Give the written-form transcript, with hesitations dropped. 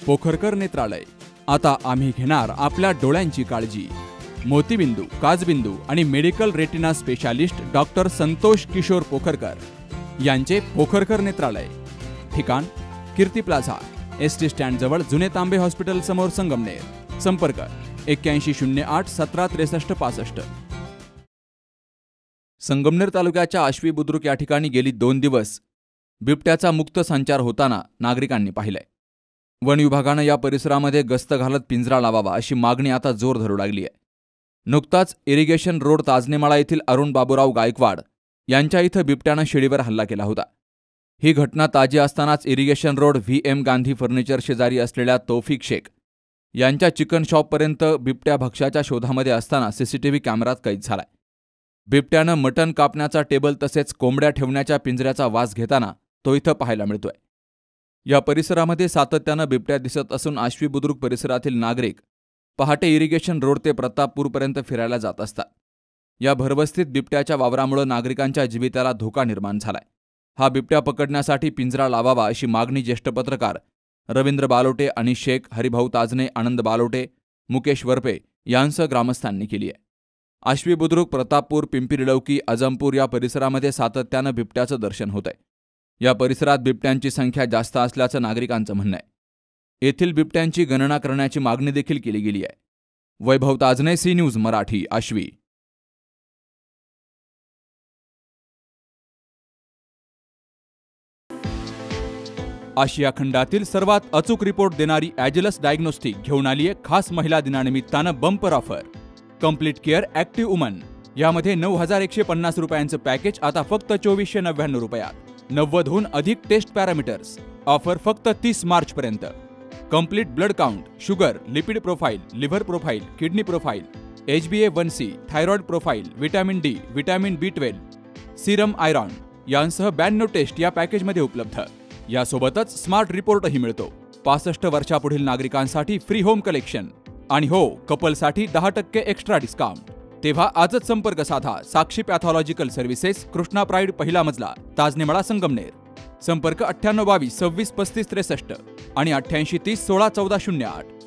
पोखरकर नेत्रालय। आता आम्ही घेणार आपल्या डोळ्यांची काळजी। मोतीबिंदू, काचबिंदू आणि medical retina specialist doctor Santosh Kishor Pokharkar यांचे पोखरकर नेत्रालय। ठिकाण कीर्ती प्लाझा, एसटी स्टँड जवळ, जुने तांबे हॉस्पिटल समोर, संगमनेर। संपर्क 8108 1763 65। संगमनेर तालुक्याच्या आश्वी बुद्रुक या ठिकाणी गेली 2 दिवस बिबट्याचा मुक्त संचार होताना नागरिकांनी पाहिलंय। वन विभागानं या परिसरामध्ये गस्त घालत पिंजरा लावावा अशी मागणी आता जोर धरू लागली आहे। नुकताच इरिगेशन रोड ताजनेमाळा येथील अरुण बाबूराव गायकवाड यांच्या इथं बिबट्यानं शेळीवर हल्ला केला होता। ही घटना ताजी असतानाच irrigation road VM Gandhi furniture शेजारी असलेल्या तौफिक शेख यांच्या चिकन शॉपपर्यंत बिबट्या भक्ष्याच्या शोधामध्ये असताना CCTV कॅमेऱ्यात कैद झालाय। बिबट्यानं मटण कापण्याचा टेबल तसेच कोंबड्या ठेवण्याच्या पिंजऱ्याचा वास घेताना तो इथं पाहायला मिळतोय। या परिसरामध्ये सातत्यानं बिबट्या दिसत असून आश्वी बुद्रुक परिसरातील नागरिक पहाटे इरिगेशन रोड ते प्रतापपूरपर्यंत फिरायला जात असतात। या भरवस्तीत बिबट्याच्या वावरामुळे नागरिकांच्या जीविताला धोका निर्माण झालाय। हा बिबट्या पकडण्यासाठी पिंजरा लावावा अशी मागणी ज्येष्ठ पत्रकार रवींद्र बालोटे, अनिश शेख, हरिभाऊ ताजने, आनंद बालोटे, मुकेश वरपे यांसह ग्रामस्थांनी केली आहे। आश्वी बुद्रुक, प्रतापपूर, पिंपरी-लौकी, आजमपूर या परिसरामध्ये सातत्यानं बिबट्याचं दर्शन होतंय। या परिसरात बिबट्यांची संख्या जास्त असल्याचं नागरिकांचं म्हणणं आहे। येथील बिबट्यांची गणना करण्याची मागणी देखील केली गेली आहे। वैभव ताजने, सी न्यूज मराठी, आश्वी। आशिया खंडातील सर्वात अचूक रिपोर्ट देणारी ॲजिलस डायग्नोस्टिक घेऊन आली आहे खास महिला दिनानिमित्तानं bumper offer. Complete care active woman यामध्ये 9150 रुपयांचं पॅकेज आता फक्त 2499 रुपयात। 90हून अधिक टेस्ट पॅरामीटर्स। ऑफर फक्त 30 मार्चपर्यंत। Complete blood count, sugar, lipid profile, liver profile, kidney profile, HbA1c, thyroid profile, vitamin D, vitamin B12, serum iron यांसह 92 टेस्ट या पॅकेजमध्ये उपलब्ध। यासोबतच स्मार्ट रिपोर्टही मिळतो। 65 वर्षापुढील नागरिकांसाठी फ्री होम कलेक्शन आणि हो, कपलसाठी 10% एक्स्ट्रा डिस्काउंट। तेव्हा आजच संपर्क साधा। साक्षी पॅथॉलॉजिकल सर्व्हिसेस, कृष्णा प्राईड, पहिला मजला, ताजनेमाळा, संगमनेर। संपर्क 9822 26 35 63 आणि 88 30 16 14 08।